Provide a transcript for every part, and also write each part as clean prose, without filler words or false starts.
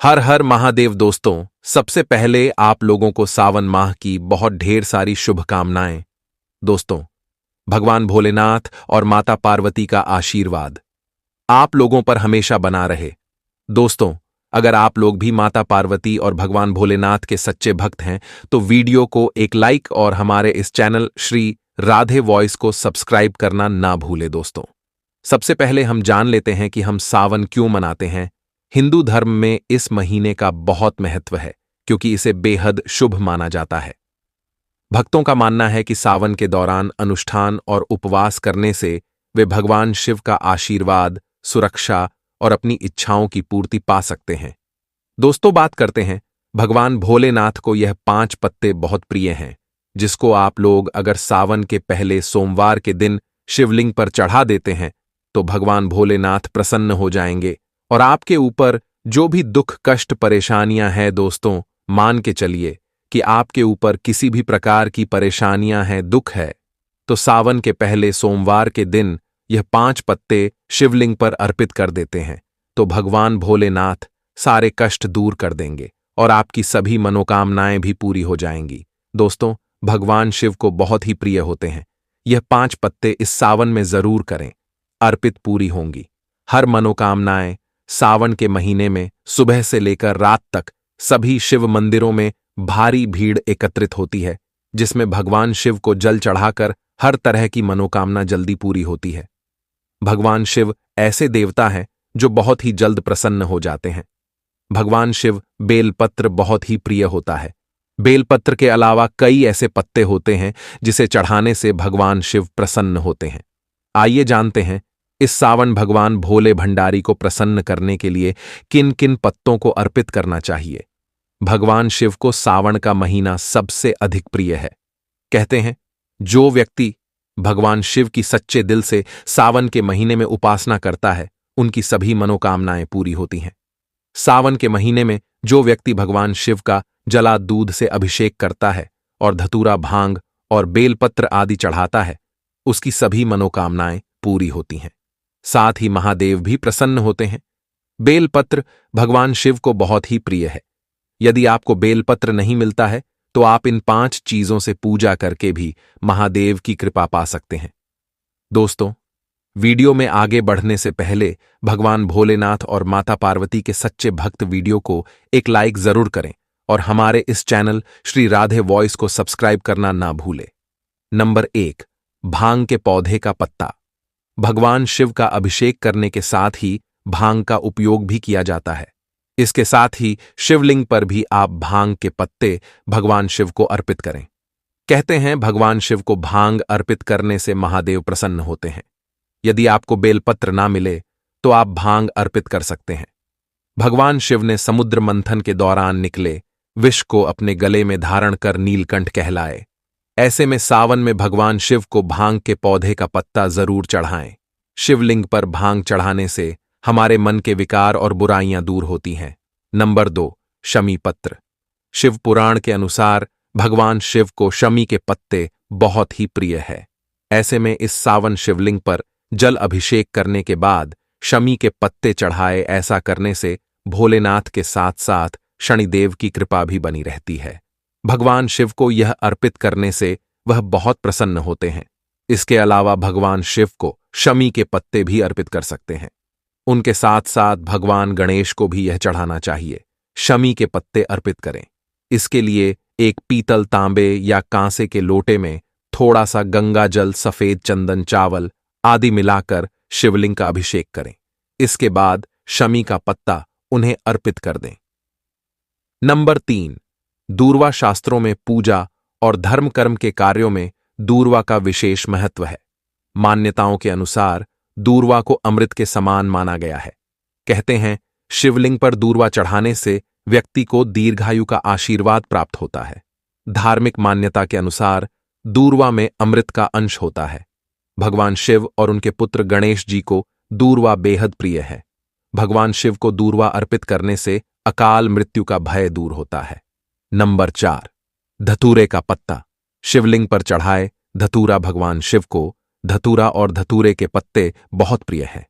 हर हर महादेव दोस्तों, सबसे पहले आप लोगों को सावन माह की बहुत ढेर सारी शुभकामनाएं। दोस्तों, भगवान भोलेनाथ और माता पार्वती का आशीर्वाद आप लोगों पर हमेशा बना रहे। दोस्तों, अगर आप लोग भी माता पार्वती और भगवान भोलेनाथ के सच्चे भक्त हैं तो वीडियो को एक लाइक और हमारे इस चैनल श्री राधे वॉइस को सब्सक्राइब करना ना भूले। दोस्तों, सबसे पहले हम जान लेते हैं कि हम सावन क्यों मनाते हैं। हिंदू धर्म में इस महीने का बहुत महत्व है क्योंकि इसे बेहद शुभ माना जाता है। भक्तों का मानना है कि सावन के दौरान अनुष्ठान और उपवास करने से वे भगवान शिव का आशीर्वाद, सुरक्षा और अपनी इच्छाओं की पूर्ति पा सकते हैं। दोस्तों, बात करते हैं भगवान भोलेनाथ को यह 5 पत्ते बहुत प्रिय हैं, जिसको आप लोग अगर सावन के पहले सोमवार के दिन शिवलिंग पर चढ़ा देते हैं तो भगवान भोलेनाथ प्रसन्न हो जाएंगे और आपके ऊपर जो भी दुख, कष्ट, परेशानियां हैं, दोस्तों मान के चलिए कि आपके ऊपर किसी भी प्रकार की परेशानियां हैं, दुख है, तो सावन के पहले सोमवार के दिन यह 5 पत्ते शिवलिंग पर अर्पित कर देते हैं तो भगवान भोलेनाथ सारे कष्ट दूर कर देंगे और आपकी सभी मनोकामनाएं भी पूरी हो जाएंगी। दोस्तों, भगवान शिव को बहुत ही प्रिय होते हैं। यह 5 पत्ते इस सावन में जरूर करें, अर्पित पूरी होंगी। हर मनोकामनाएं सावन के महीने में सुबह से लेकर रात तक सभी शिव मंदिरों में भारी भीड़ एकत्रित होती है, जिसमें भगवान शिव को जल चढ़ाकर हर तरह की मनोकामना जल्दी पूरी होती है। भगवान शिव ऐसे देवता हैं जो बहुत ही जल्द प्रसन्न हो जाते हैं। भगवान शिव बेलपत्र बहुत ही प्रिय होता है। बेलपत्र के अलावा कई ऐसे पत्ते होते हैं जिसे चढ़ाने से भगवान शिव प्रसन्न होते हैं। आइए जानते हैं इस सावन भगवान भोले भंडारी को प्रसन्न करने के लिए किन किन पत्तों को अर्पित करना चाहिए। भगवान शिव को सावन का महीना सबसे अधिक प्रिय है। कहते हैं जो व्यक्ति भगवान शिव की सच्चे दिल से सावन के महीने में उपासना करता है, उनकी सभी मनोकामनाएं पूरी होती हैं। सावन के महीने में जो व्यक्ति भगवान शिव का जला दूध से अभिषेक करता है और धतूरा, भांग और बेलपत्र आदि चढ़ाता है, उसकी सभी मनोकामनाएं पूरी होती हैं। साथ ही महादेव भी प्रसन्न होते हैं। बेलपत्र भगवान शिव को बहुत ही प्रिय है। यदि आपको बेलपत्र नहीं मिलता है तो आप इन 5 चीजों से पूजा करके भी महादेव की कृपा पा सकते हैं। दोस्तों, वीडियो में आगे बढ़ने से पहले भगवान भोलेनाथ और माता पार्वती के सच्चे भक्त वीडियो को एक लाइक जरूर करें और हमारे इस चैनल श्री राधे वॉइस को सब्सक्राइब करना ना भूलें। नंबर 1, भांग के पौधे का पत्ता। भगवान शिव का अभिषेक करने के साथ ही भांग का उपयोग भी किया जाता है। इसके साथ ही शिवलिंग पर भी आप भांग के पत्ते भगवान शिव को अर्पित करें। कहते हैं भगवान शिव को भांग अर्पित करने से महादेव प्रसन्न होते हैं। यदि आपको बेलपत्र ना मिले तो आप भांग अर्पित कर सकते हैं। भगवान शिव ने समुद्र मंथन के दौरान निकले विष को अपने गले में धारण कर नीलकंठ कहलाए। ऐसे में सावन में भगवान शिव को भांग के पौधे का पत्ता जरूर चढ़ाएं। शिवलिंग पर भांग चढ़ाने से हमारे मन के विकार और बुराइयां दूर होती हैं। नंबर 2, शमी पत्र। शिव पुराण के अनुसार भगवान शिव को शमी के पत्ते बहुत ही प्रिय है। ऐसे में इस सावन शिवलिंग पर जल अभिषेक करने के बाद शमी के पत्ते चढ़ाए। ऐसा करने से भोलेनाथ के साथ साथ शनिदेव की कृपा भी बनी रहती है। भगवान शिव को यह अर्पित करने से वह बहुत प्रसन्न होते हैं। इसके अलावा भगवान शिव को शमी के पत्ते भी अर्पित कर सकते हैं। उनके साथ साथ भगवान गणेश को भी यह चढ़ाना चाहिए। शमी के पत्ते अर्पित करें। इसके लिए एक पीतल, तांबे या कांसे के लोटे में थोड़ा सा गंगा जल, सफेद चंदन, चावल आदि मिलाकर शिवलिंग का अभिषेक करें। इसके बाद शमी का पत्ता उन्हें अर्पित कर दें। नंबर 3, दूर्वा। शास्त्रों में पूजा और धर्म कर्म के कार्यों में दूर्वा का विशेष महत्व है। मान्यताओं के अनुसार दूर्वा को अमृत के समान माना गया है। कहते हैं शिवलिंग पर दूर्वा चढ़ाने से व्यक्ति को दीर्घायु का आशीर्वाद प्राप्त होता है। धार्मिक मान्यता के अनुसार दूर्वा में अमृत का अंश होता है। भगवान शिव और उनके पुत्र गणेश जी को दूर्वा बेहद प्रिय है। भगवान शिव को दूर्वा अर्पित करने से अकाल मृत्यु का भय दूर होता है। नंबर 4, धतूरे का पत्ता। शिवलिंग पर चढ़ाए धतूरा। भगवान शिव को धतूरा और धतूरे के पत्ते बहुत प्रिय हैं।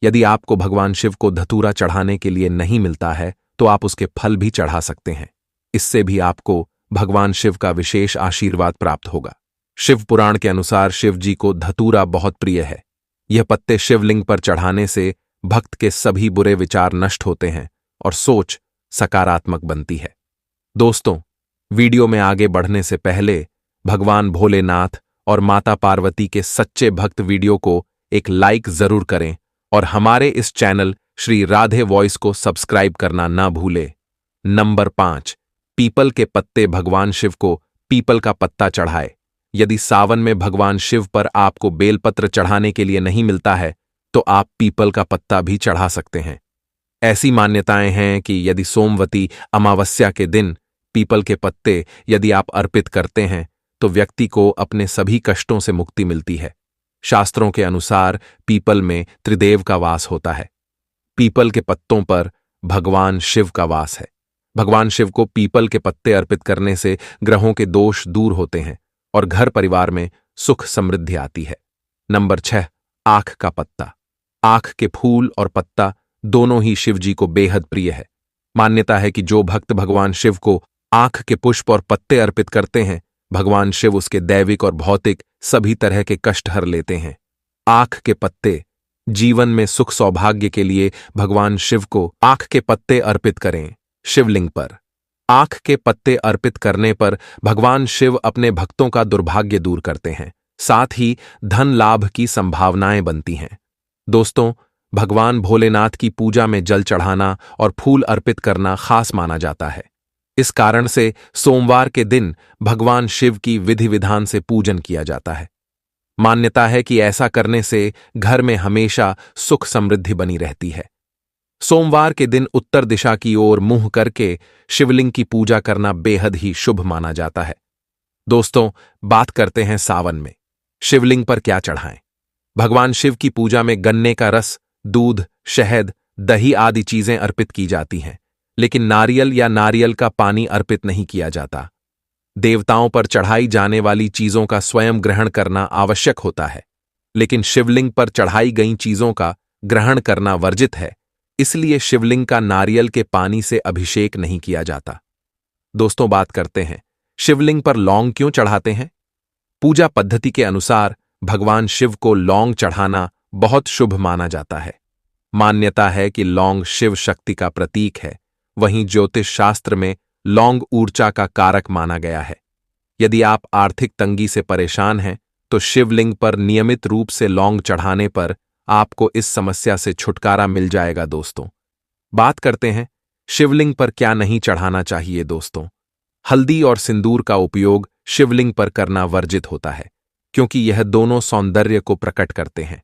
यदि आपको भगवान शिव को धतूरा चढ़ाने के लिए नहीं मिलता है तो आप उसके फल भी चढ़ा सकते हैं। इससे भी आपको भगवान शिव का विशेष आशीर्वाद प्राप्त होगा। शिव पुराण के अनुसार शिव जी को धतूरा बहुत प्रिय है। यह पत्ते शिवलिंग पर चढ़ाने से भक्त के सभी बुरे विचार नष्ट होते हैं और सोच सकारात्मक बनती है। दोस्तों, वीडियो में आगे बढ़ने से पहले भगवान भोलेनाथ और माता पार्वती के सच्चे भक्त वीडियो को एक लाइक जरूर करें और हमारे इस चैनल श्री राधे वॉइस को सब्सक्राइब करना ना भूले। नंबर 5, पीपल के पत्ते। भगवान शिव को पीपल का पत्ता चढ़ाए। यदि सावन में भगवान शिव पर आपको बेलपत्र चढ़ाने के लिए नहीं मिलता है तो आप पीपल का पत्ता भी चढ़ा सकते हैं। ऐसी मान्यताएं हैं कि यदि सोमवती अमावस्या के दिन पीपल के पत्ते यदि आप अर्पित करते हैं तो व्यक्ति को अपने सभी कष्टों से मुक्ति मिलती है। शास्त्रों के अनुसार पीपल में त्रिदेव का वास होता है। पीपल के पत्तों पर भगवान शिव का वास है। भगवान शिव को पीपल के पत्ते अर्पित करने से ग्रहों के दोष दूर होते हैं और घर परिवार में सुख समृद्धि आती है। नंबर 6, आंख का पत्ता। आंख के फूल और पत्ता दोनों ही शिव जी को बेहद प्रिय है। मान्यता है कि जो भक्त भगवान शिव को आंख के पुष्प और पत्ते अर्पित करते हैं, भगवान शिव उसके दैविक और भौतिक सभी तरह के कष्ट हर लेते हैं। आंख के पत्ते। जीवन में सुख सौभाग्य के लिए भगवान शिव को आंख के पत्ते अर्पित करें। शिवलिंग पर आंख के पत्ते अर्पित करने पर भगवान शिव अपने भक्तों का दुर्भाग्य दूर करते हैं, साथ ही धन लाभ की संभावनाएं बनती हैं। दोस्तों, भगवान भोलेनाथ की पूजा में जल चढ़ाना और फूल अर्पित करना खास माना जाता है। इस कारण से सोमवार के दिन भगवान शिव की विधि विधान से पूजन किया जाता है। मान्यता है कि ऐसा करने से घर में हमेशा सुख समृद्धि बनी रहती है। सोमवार के दिन उत्तर दिशा की ओर मुंह करके शिवलिंग की पूजा करना बेहद ही शुभ माना जाता है। दोस्तों, बात करते हैं सावन में शिवलिंग पर क्या चढ़ाएं। भगवान शिव की पूजा में गन्ने का रस, दूध, शहद, दही आदि चीजें अर्पित की जाती हैं, लेकिन नारियल या नारियल का पानी अर्पित नहीं किया जाता। देवताओं पर चढ़ाई जाने वाली चीजों का स्वयं ग्रहण करना आवश्यक होता है, लेकिन शिवलिंग पर चढ़ाई गई चीजों का ग्रहण करना वर्जित है। इसलिए शिवलिंग का नारियल के पानी से अभिषेक नहीं किया जाता। दोस्तों, बात करते हैं शिवलिंग पर लौंग क्यों चढ़ाते हैं। पूजा पद्धति के अनुसार भगवान शिव को लौंग चढ़ाना बहुत शुभ माना जाता है। मान्यता है कि लौंग शिव शक्ति का प्रतीक है। वहीं ज्योतिष शास्त्र में लौंग ऊर्जा का कारक माना गया है। यदि आप आर्थिक तंगी से परेशान हैं तो शिवलिंग पर नियमित रूप से लौंग चढ़ाने पर आपको इस समस्या से छुटकारा मिल जाएगा। दोस्तों, बात करते हैं शिवलिंग पर क्या नहीं चढ़ाना चाहिए। दोस्तों, हल्दी और सिंदूर का उपयोग शिवलिंग पर करना वर्जित होता है, क्योंकि यह दोनों सौंदर्य को प्रकट करते हैं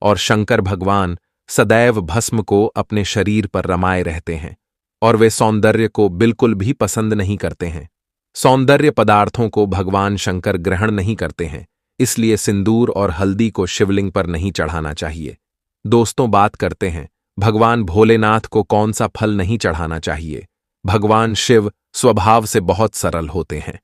और शंकर भगवान सदैव भस्म को अपने शरीर पर रमाए रहते हैं और वे सौंदर्य को बिल्कुल भी पसंद नहीं करते हैं। सौंदर्य पदार्थों को भगवान शंकर ग्रहण नहीं करते हैं, इसलिए सिंदूर और हल्दी को शिवलिंग पर नहीं चढ़ाना चाहिए। दोस्तों, बात करते हैं भगवान भोलेनाथ को कौन सा फल नहीं चढ़ाना चाहिए। भगवान शिव स्वभाव से बहुत सरल होते हैं।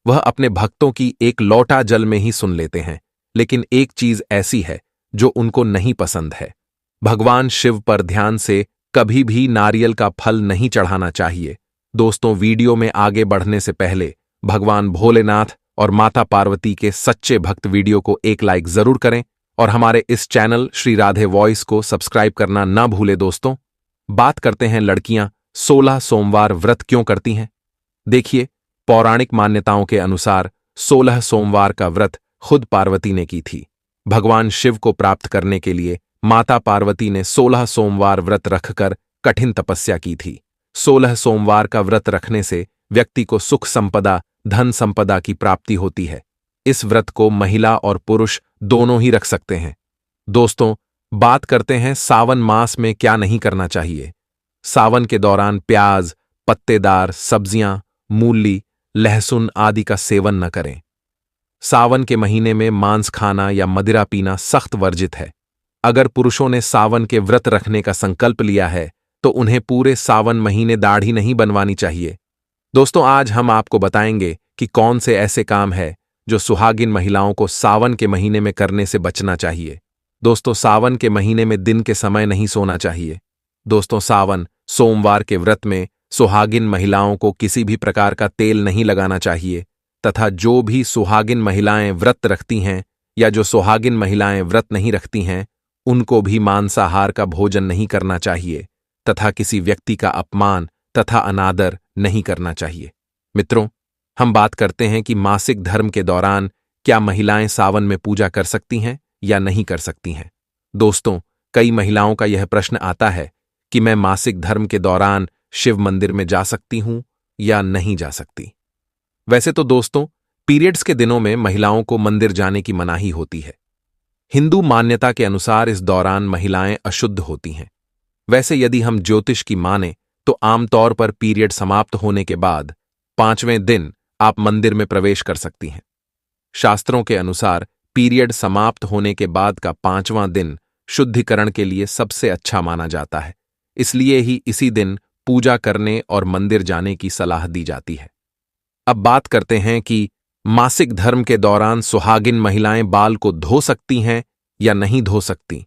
वह अपने भक्तों की एक लोटा जल में ही सुन लेते हैं, लेकिन एक चीज ऐसी है जो उनको नहीं पसंद है। भगवान शिव पर ध्यान से कभी भी नारियल का फल नहीं चढ़ाना चाहिए। दोस्तों, वीडियो में आगे बढ़ने से पहले भगवान भोलेनाथ और माता पार्वती के सच्चे भक्त वीडियो को एक लाइक जरूर करें और हमारे इस चैनल श्री राधे वॉइस को सब्सक्राइब करना ना भूले। दोस्तों, बात करते हैं लड़कियां 16 सोमवार व्रत क्यों करती हैं। देखिए, पौराणिक मान्यताओं के अनुसार 16 सोमवार का व्रत खुद पार्वती ने की थी। भगवान शिव को प्राप्त करने के लिए माता पार्वती ने 16 सोमवार व्रत रखकर कठिन तपस्या की थी। 16 सोमवार का व्रत रखने से व्यक्ति को सुख संपदा, धन संपदा की प्राप्ति होती है। इस व्रत को महिला और पुरुष दोनों ही रख सकते हैं। दोस्तों, बात करते हैं सावन मास में क्या नहीं करना चाहिए। सावन के दौरान प्याज, पत्तेदार सब्जियां, मूली, लहसुन आदि का सेवन न करें। सावन के महीने में मांस खाना या मदिरा पीना सख्त वर्जित है। अगर पुरुषों ने सावन के व्रत रखने का संकल्प लिया है तो उन्हें पूरे सावन महीने दाढ़ी नहीं बनवानी चाहिए। दोस्तों, आज हम आपको बताएंगे कि कौन से ऐसे काम है जो सुहागिन महिलाओं को सावन के महीने में करने से बचना चाहिए। दोस्तों, सावन के महीने में दिन के समय नहीं सोना चाहिए। दोस्तों, सावन सोमवार के व्रत में सुहागिन महिलाओं को किसी भी प्रकार का तेल नहीं लगाना चाहिए तथा जो भी सुहागिन महिलाएं व्रत रखती हैं या जो सुहागिन महिलाएं व्रत नहीं रखती हैं उनको भी मांसाहार का भोजन नहीं करना चाहिए तथा किसी व्यक्ति का अपमान तथा अनादर नहीं करना चाहिए। मित्रों, हम बात करते हैं कि मासिक धर्म के दौरान क्या महिलाएं सावन में पूजा कर सकती हैं या नहीं कर सकती हैं। दोस्तों, कई महिलाओं का यह प्रश्न आता है कि मैं मासिक धर्म के दौरान शिव मंदिर में जा सकती हूं या नहीं जा सकती। वैसे तो दोस्तों, पीरियड्स के दिनों में महिलाओं को मंदिर जाने की मनाही होती है। हिंदू मान्यता के अनुसार इस दौरान महिलाएं अशुद्ध होती हैं। वैसे यदि हम ज्योतिष की माने तो आमतौर पर पीरियड समाप्त होने के बाद 5वें दिन आप मंदिर में प्रवेश कर सकती हैं। शास्त्रों के अनुसार पीरियड समाप्त होने के बाद का 5वां दिन शुद्धिकरण के लिए सबसे अच्छा माना जाता है, इसलिए ही इसी दिन पूजा करने और मंदिर जाने की सलाह दी जाती है। अब बात करते हैं कि मासिक धर्म के दौरान सुहागिन महिलाएं बाल को धो सकती हैं या नहीं धो सकती।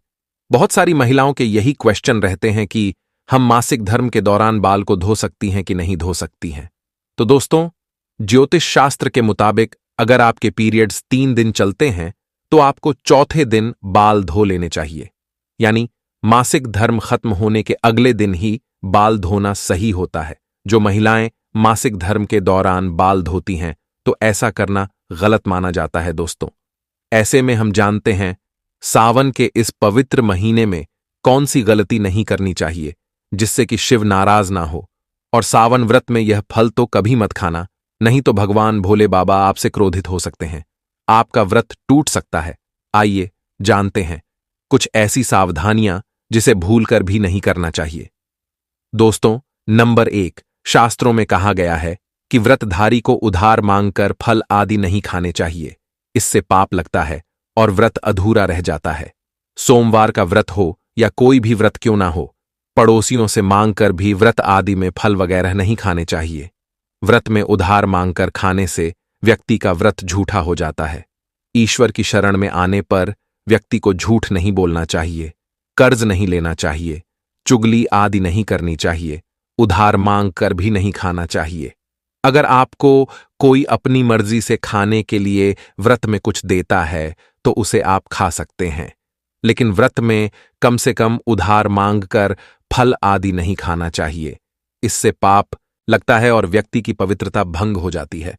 बहुत सारी महिलाओं के यही क्वेश्चन रहते हैं कि हम मासिक धर्म के दौरान बाल को धो सकती हैं कि नहीं धो सकती हैं। तो दोस्तों, ज्योतिष शास्त्र के मुताबिक अगर आपके पीरियड्स 3 दिन चलते हैं तो आपको चौथे दिन बाल धो लेने चाहिए, यानी मासिक धर्म खत्म होने के अगले दिन ही बाल धोना सही होता है। जो महिलाएं मासिक धर्म के दौरान बाल धोती हैं तो ऐसा करना गलत माना जाता है। दोस्तों, ऐसे में हम जानते हैं सावन के इस पवित्र महीने में कौन सी गलती नहीं करनी चाहिए जिससे कि शिव नाराज ना हो। और सावन व्रत में यह फल तो कभी मत खाना, नहीं तो भगवान भोले बाबा आपसे क्रोधित हो सकते हैं, आपका व्रत टूट सकता है। आइए जानते हैं कुछ ऐसी सावधानियां जिसे भूलकर भी नहीं करना चाहिए। दोस्तों, नंबर 1, शास्त्रों में कहा गया है कि व्रतधारी को उधार मांगकर फल आदि नहीं खाने चाहिए, इससे पाप लगता है और व्रत अधूरा रह जाता है। सोमवार का व्रत हो या कोई भी व्रत क्यों ना हो, पड़ोसियों से मांगकर भी व्रत आदि में फल वगैरह नहीं खाने चाहिए। व्रत में उधार मांगकर खाने से व्यक्ति का व्रत झूठा हो जाता है। ईश्वर की शरण में आने पर व्यक्ति को झूठ नहीं बोलना चाहिए, कर्ज नहीं लेना चाहिए, चुगली आदि नहीं करनी चाहिए, उधार मांगकर भी नहीं खाना चाहिए। अगर आपको कोई अपनी मर्जी से खाने के लिए व्रत में कुछ देता है तो उसे आप खा सकते हैं, लेकिन व्रत में कम से कम उधार मांगकर फल आदि नहीं खाना चाहिए। इससे पाप लगता है और व्यक्ति की पवित्रता भंग हो जाती है।